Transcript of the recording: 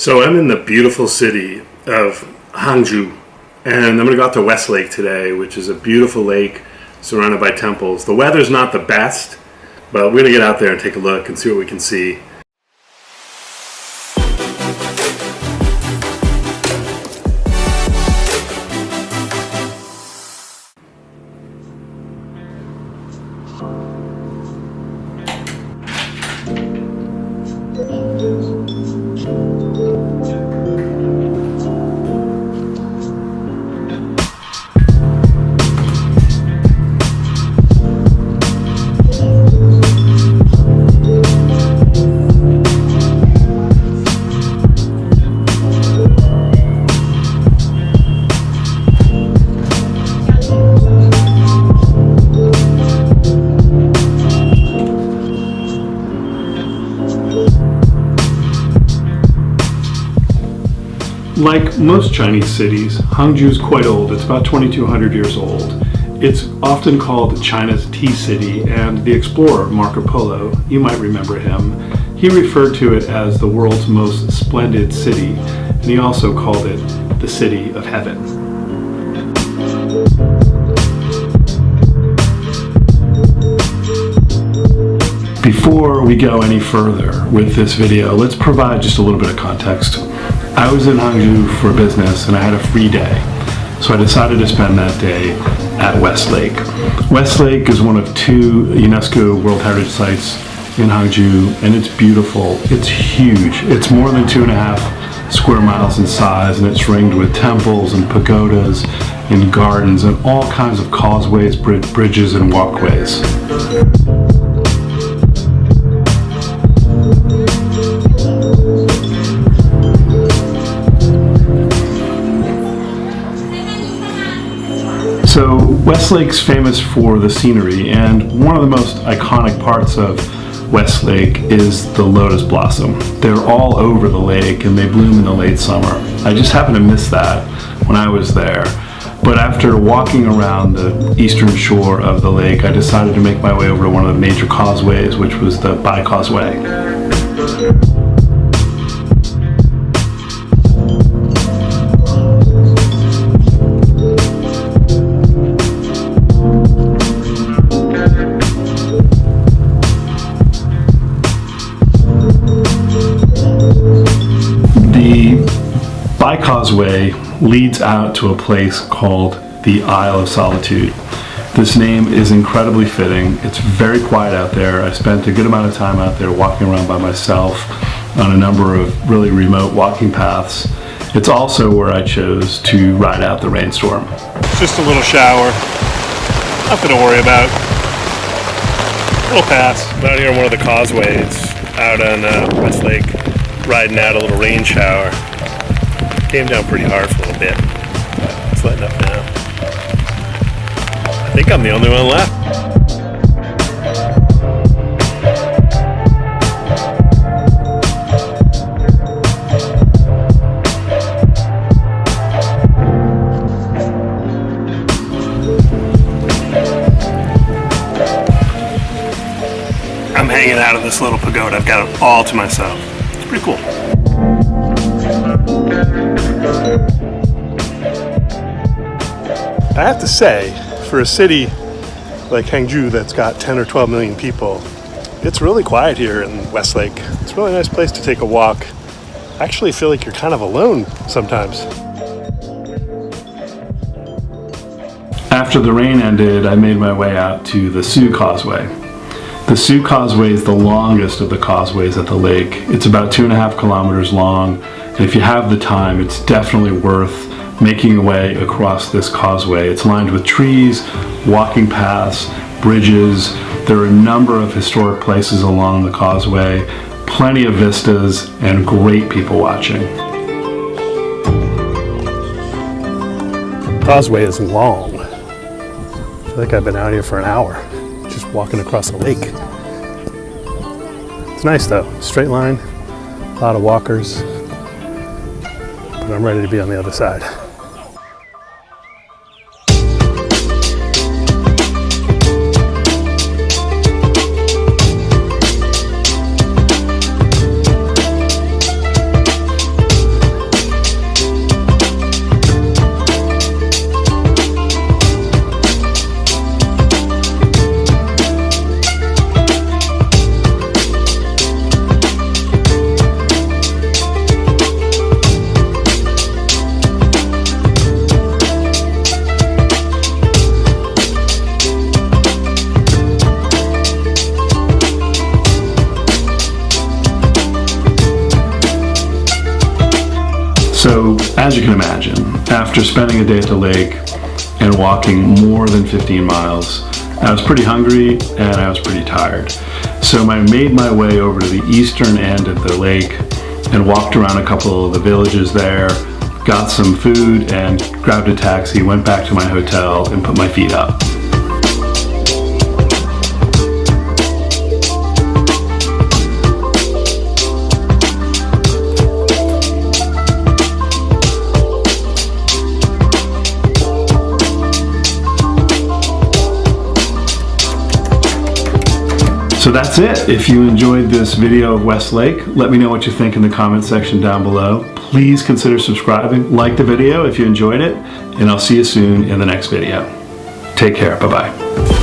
So I'm in the beautiful city of Hangzhou, and I'm going to go out to West Lake today, which is a beautiful lake surrounded by temples. The weather's not the best, but we're going to get out there and take a look and see what we can see. Like most Chinese cities, Hangzhou is quite old. It's about 2,200 years old. It's often called China's tea city, and the explorer Marco Polo, you might remember him, he referred to it as the world's most splendid city, and he also called it the city of heaven. Before we go any further with this video, let's provide just a little bit of context. I was in Hangzhou for business and I had a free day, so I decided to spend that day at West Lake. West Lake is one of 2 UNESCO World Heritage Sites in Hangzhou, and it's beautiful. It's huge. It's more than 2.5 square miles in size, and it's ringed with temples and pagodas and gardens and all kinds of causeways, bridges, and walkways. So West Lake's famous for the scenery, and one of the most iconic parts of West Lake is the lotus blossom. They're all over the lake and they bloom in the late summer. I just happened to miss that when I was there. But after walking around the eastern shore of the lake, I decided to make my way over to one of the major causeways, which was the Bai Causeway. Bai Causeway leads out to a place called the Isle of Solitude. This name is incredibly fitting. It's very quiet out there. I spent a good amount of time out there walking around by myself on a number of really remote walking paths. It's also where I chose to ride out the rainstorm. Just a little shower. Nothing to worry about. It'll pass. I'm out here on one of the causeways out on West Lake, riding out a little rain shower. Came down pretty hard for a little bit, but it's letting up now. I think I'm the only one left. I'm hanging out in this little pagoda. I've got it all to myself. It's pretty cool. I have to say, for a city like Hangzhou that's got 10 or 12 million people, it's really quiet here in West Lake. It's a really nice place to take a walk. I actually feel like you're kind of alone sometimes. After the rain ended, I made my way out to the Sioux Causeway. The Sioux Causeway is the longest of the causeways at the lake. It's about 2.5 kilometers long, and if you have the time, it's definitely worth making your way across this causeway. It's lined with trees, walking paths, bridges. There are a number of historic places along the causeway, plenty of vistas, and great people watching. The causeway is long. I feel like I've been out here for an hour, just walking across the lake. It's nice though, straight line, a lot of walkers, but I'm ready to be on the other side. So, as you can imagine, after spending a day at the lake and walking more than 15 miles, I was pretty hungry and I was pretty tired. So I made my way over to the eastern end of the lake and walked around a couple of the villages there, got some food and grabbed a taxi, went back to my hotel and put my feet up. So that's it. If you enjoyed this video of Westlake, let me know what you think in the comment section down below. Please consider subscribing, like the video if you enjoyed it, and I'll see you soon in the next video. Take care. Bye-bye.